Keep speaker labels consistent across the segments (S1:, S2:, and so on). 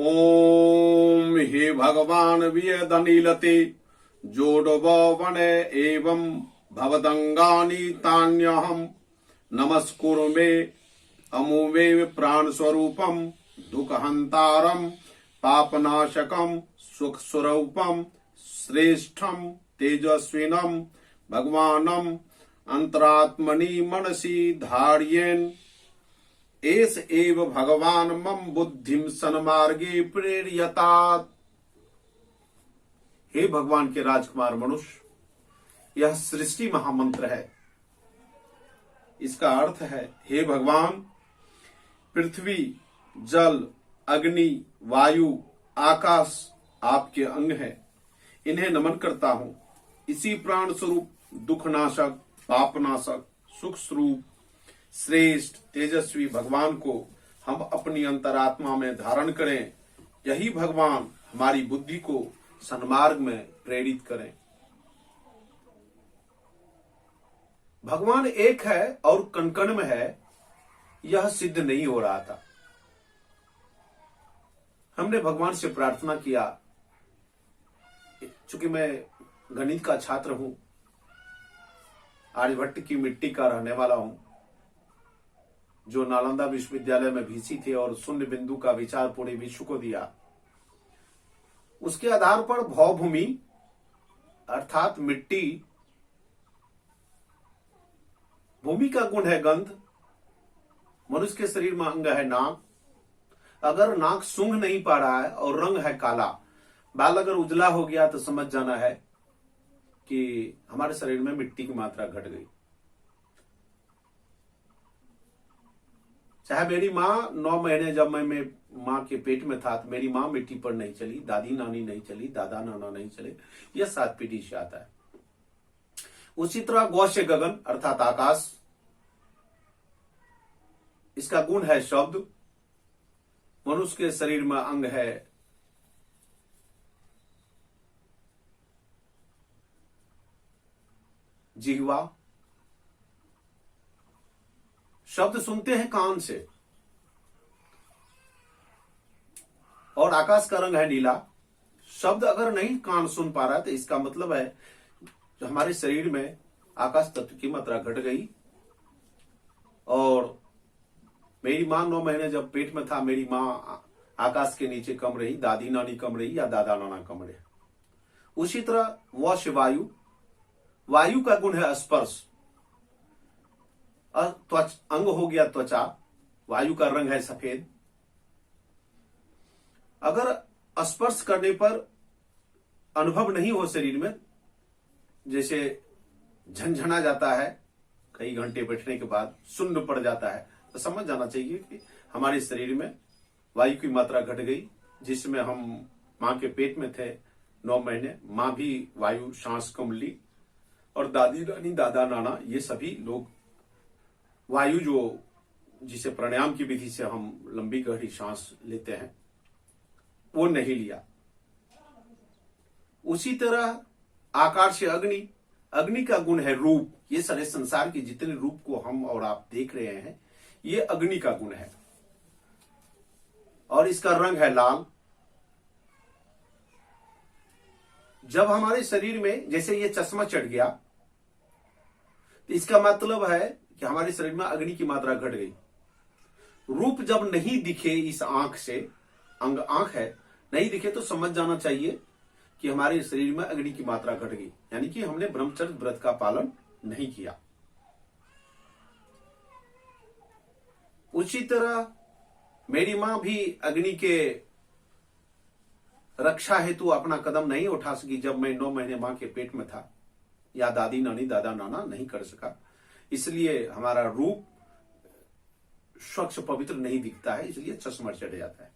S1: ओम हे भगवान वियदनीलते जोडव वने एवं भवदंगानि तान्यहम नमस्कुरुमे अमुमे प्राण स्वरूपम दुःखहंतारम पापनाशकम सुख स्वरूपम श्रेष्ठम तेजस्विनम भगवानम अंतरात्मनि मनसि धार्येन एस एव भगवान मम बुद्धिम सन्मार्गे प्रेरयतात। हे भगवान के राजकुमार मनुष्य, यह सृष्टि महामंत्र है। इसका अर्थ है, हे भगवान, पृथ्वी, जल, अग्नि, वायु, आकाश आपके अंग है। इन्हें नमन करता हूं। इसी प्राण स्वरूप, दुखनाशक, पापनाशक, सुख स्वरूप, श्रेष्ठ तेजस्वी भगवान को हम अपनी अंतरात्मा में धारण करें। यही भगवान हमारी बुद्धि को सन्मार्ग में प्रेरित करें। भगवान एक है और कण-कण में है, यह सिद्ध नहीं हो रहा था। हमने भगवान से प्रार्थना किया। चूंकि मैं गणित का छात्र हूं, आर्यभट्ट की मिट्टी का रहने वाला हूं, जो नालंदा विश्वविद्यालय में वीसी थे और शून्य बिंदु का विचार पूरे विश्व को दिया। उसके आधार पर भौभूमि अर्थात मिट्टी, भूमि का गुण है गंध, मनुष्य के शरीर में अंग है नाक। अगर नाक सूंघ नहीं पा रहा है और रंग है काला, बाल अगर उजला हो गया, तो समझ जाना है कि हमारे शरीर में मिट्टी की मात्रा घट गई। चाहे मेरी माँ 9 महीने जब मैं माँ के पेट में था, तो मेरी माँ मिट्टी पर नहीं चली, दादी नानी नहीं चली, दादा नाना नहीं चले। यह 7 पीढ़ी से आता है। उसी तरह गौ से गगन अर्थात आकाश, इसका गुण है शब्द। मनुष्य के शरीर में अंग है जिह्वा। शब्द सुनते हैं कान से, और आकाश का रंग है नीला। शब्द अगर नहीं कान सुन पा रहा, तो इसका मतलब है जो हमारे शरीर में आकाश तत्व की मात्रा घट गई। और मेरी मां 9 महीने जब पेट में था, मेरी मां आकाश के नीचे कम रही, दादी नानी कम रही या दादा नाना कम रहे। उसी तरह वश वायु, वायु का गुण है स्पर्श। अंग हो गया त्वचा, वायु का रंग है सफेद। अगर स्पर्श करने पर अनुभव नहीं हो शरीर में, जैसे झंझना जाता है, कई घंटे बैठने के बाद शून्य पड़ जाता है, तो समझ जाना चाहिए कि हमारे शरीर में वायु की मात्रा घट गई। जिसमें हम मां के पेट में थे 9 महीने, मां भी वायु सांस कम ली, और दादी नानी दादा नाना ये सभी लोग वायु, जो जिसे प्राणायाम की विधि से हम लंबी गहरी सांस लेते हैं, वो नहीं लिया। उसी तरह आकार से अग्नि, अग्नि का गुण है रूप। ये सारे संसार के जितने रूप को हम और आप देख रहे हैं, ये अग्नि का गुण है, और इसका रंग है लाल। जब हमारे शरीर में जैसे ये चश्मा चढ़ गया, तो इसका मतलब है कि हमारे शरीर में अग्नि की मात्रा घट गई। रूप जब नहीं दिखे इस आंख से, अंग आंख है, नहीं दिखे, तो समझ जाना चाहिए कि हमारे शरीर में अग्नि की मात्रा घट गई, यानी कि हमने ब्रह्मचर्य व्रत का पालन नहीं किया। उसी तरह मेरी मां भी अग्नि के रक्षा हेतु अपना कदम नहीं उठा सकी जब मैं 9 महीने मां के पेट में था, या दादी नानी दादा नाना नहीं कर सका। इसलिए हमारा रूप स्वच्छ पवित्र नहीं दिखता है, इसलिए चश्मा चढ़ जाता है।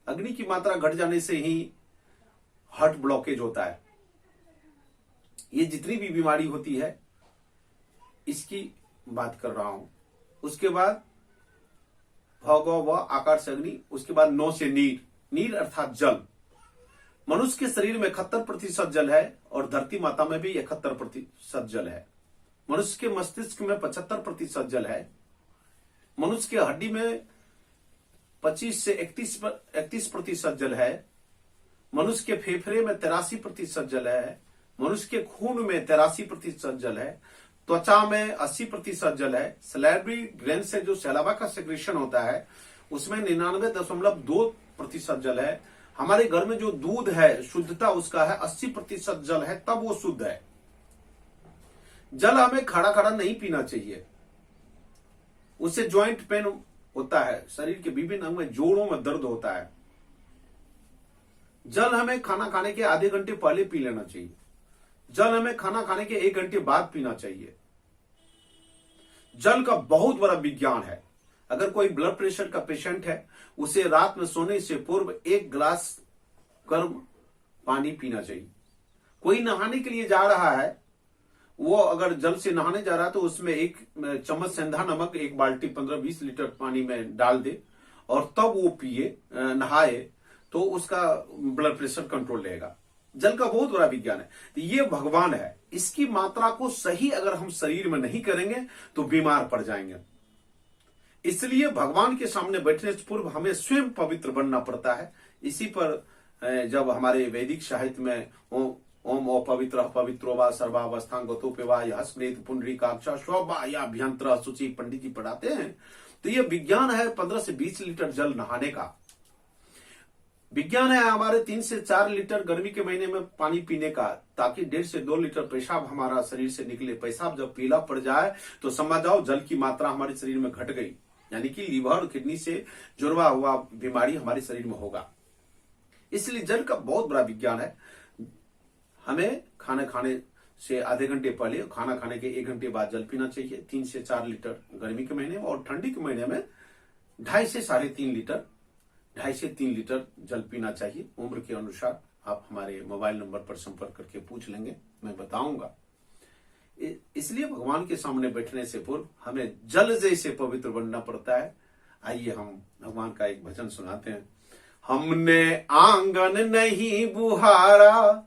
S1: अग्नि की मात्रा घट जाने से ही हार्ट ब्लॉकेज होता है। ये जितनी भी बीमारी होती है, इसकी बात कर रहा हूं। उसके बाद भौगो व आकार से अग्नि, उसके बाद 9 से नीर, नीर अर्थात जल। मनुष्य के शरीर में 71% जल है, और धरती माता में भी 71% जल है। मनुष्य के मस्तिष्क में 75% जल है। मनुष्य के हड्डी में 25 से 31% जल है। मनुष्य के फेफड़े में 83% जल है। मनुष्य के खून में 83% जल है। त्वचा में 80% जल है। सैलिवरी ग्लैंड से जो सैलावा का सेक्रेशन होता है उसमें 99.2% जल है। हमारे घर में जो दूध है शुद्धता उसका है 80% जल है, तब वो शुद्ध है। जल हमें खड़ा खड़ा नहीं पीना चाहिए, उससे ज्वाइंट पेन होता है, शरीर के विभिन्न अंग में जोड़ों में दर्द होता है। जल हमें खाना खाने के आधे घंटे पहले पी लेना चाहिए। जल हमें खाना खाने के 1 घंटे बाद पीना चाहिए। जल का बहुत बड़ा विज्ञान है। अगर कोई ब्लड प्रेशर का पेशेंट है उसे रात में सोने से पूर्व 1 गिलास गर्म पानी पीना चाहिए। कोई नहाने के लिए जा रहा है, वो अगर जल से नहाने जा रहा है तो उसमें 1 चम्मच सेंधा नमक 1 बाल्टी 15-20 लीटर पानी में डाल दे और तब वो पिए, नहाए, तो उसका ब्लड प्रेशर कंट्रोल रहेगा। जल का बहुत बड़ा विज्ञान है। तो ये भगवान है, इसकी मात्रा को सही अगर हम शरीर में नहीं करेंगे तो बीमार पड़ जाएंगे। इसलिए भगवान के सामने बैठने से पूर्व हमें स्वयं पवित्र बनना पड़ता है। इसी पर जब हमारे वैदिक साहित्य में ओम अपवित्र पवित्रो वा सर्वावस्थांगतोपेवा यह स्मृत पुंडरीकाक्षा स्वबाह्याभ्यंतर शुचि पंडित जी पढ़ाते हैं। तो ये विज्ञान है 15 से 20 लीटर जल नहाने का। विज्ञान है हमारे 3 से 4 लीटर गर्मी के महीने में पानी पीने का, ताकि 1.5 से 2 लीटर पेशाब हमारा शरीर से निकले। पेशाब जब पीला पड़ जाए तो समझ जाओ जल की मात्रा हमारे शरीर में घट गई, यानी कि लीवर और किडनी से जुड़वा हुआ बीमारी हमारे शरीर में होगा। इसलिए जल का बहुत बड़ा विज्ञान है। हमें खाना खाने से आधे घंटे पहले, खाना खाने के 1 घंटे बाद जल पीना चाहिए। 3 से 4 लीटर गर्मी के महीने में, और ठंडी के महीने में 2.5 से 3.5 लीटर, 2.5 से 3 लीटर जल पीना चाहिए। उम्र के अनुसार आप हमारे मोबाइल नंबर पर संपर्क करके पूछ लेंगे, मैं बताऊंगा। इसलिए भगवान के सामने बैठने से पूर्व हमें जल जैसे पवित्र बनना पड़ता है। आइए हम भगवान का एक भजन सुनाते हैं। हमने आंगन नहीं बुहारा,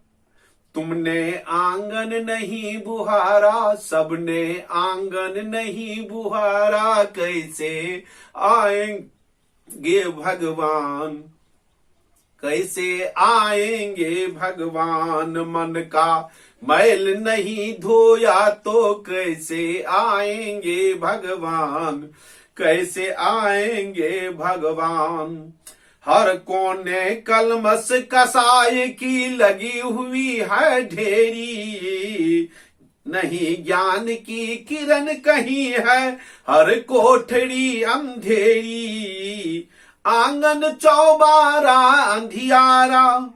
S1: तुमने आंगन नहीं बुहारा, सबने आंगन नहीं बुहारा, कैसे आएंगे भगवान, कैसे आएंगे भगवान। मन का मैल नहीं धोया तो कैसे आएंगे भगवान, कैसे आएंगे भगवान। हर कोने कलमस कसाय की लगी हुई है ढेरी, नहीं ज्ञान की किरण कहीं है, हर कोठरी अंधेरी। आंगन चौबारा अंधियारा,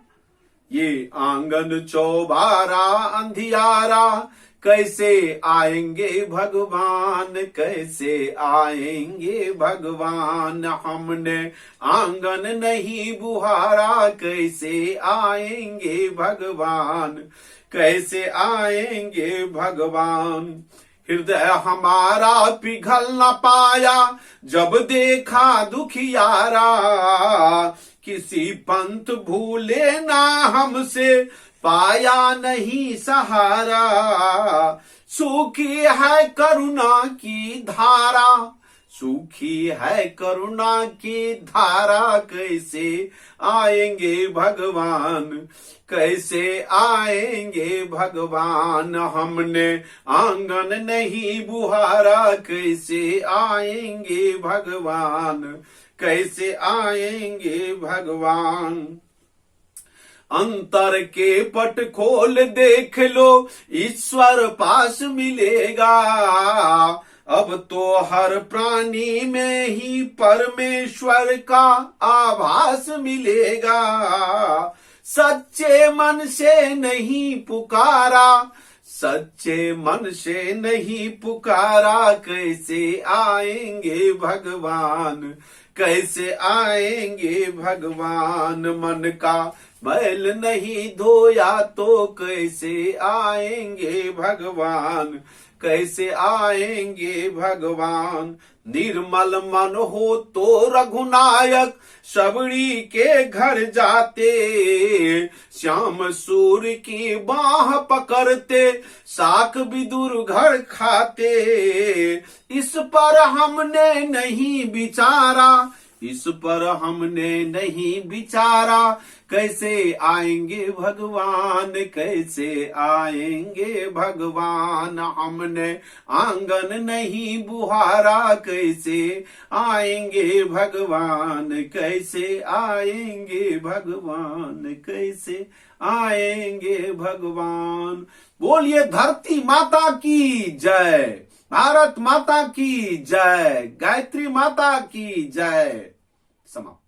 S1: ये आंगन चौबारा अंधियारा, कैसे आएंगे भगवान, कैसे आएंगे भगवान। हमने आंगन नहीं बुहारा, कैसे आएंगे भगवान, कैसे आएंगे भगवान। हृदय हमारा पिघल न पाया जब देखा दुखियारा, किसी पंथ भूले ना हमसे पाया नहीं सहारा। सूखी है करुणा की धारा, सूखी है करुणा की धारा, कैसे आएंगे भगवान, कैसे आएंगे भगवान। हमने आंगन नहीं बुहारा, कैसे आएंगे भगवान, कैसे आएंगे भगवान। अंतर के पट खोल देख लो, ईश्वर पास मिलेगा। अब तो हर प्राणी में ही परमेश्वर का आभास मिलेगा। सच्चे मन से नहीं पुकारा, सच्चे मन से नहीं पुकारा, कैसे आएंगे भगवान, कैसे आएंगे भगवान। मन का मैल नहीं धोया तो कैसे आएंगे भगवान, कैसे आएंगे भगवान। निर्मल मन हो तो रघुनायक सबड़ी के घर जाते, श्याम सूर्य की बाह पकड़ते साक विदुर घर खाते। इस पर हमने नहीं विचारा, इस पर हमने नहीं विचारा, कैसे आएंगे भगवान, कैसे आएंगे भगवान। हमने आंगन नहीं बुहारा, कैसे आएंगे भगवान, कैसे आएंगे भगवान, कैसे आएंगे भगवान। बोलिए धरती माता की जय, भारत माता की जय, गायत्री माता की जय। समाप्त।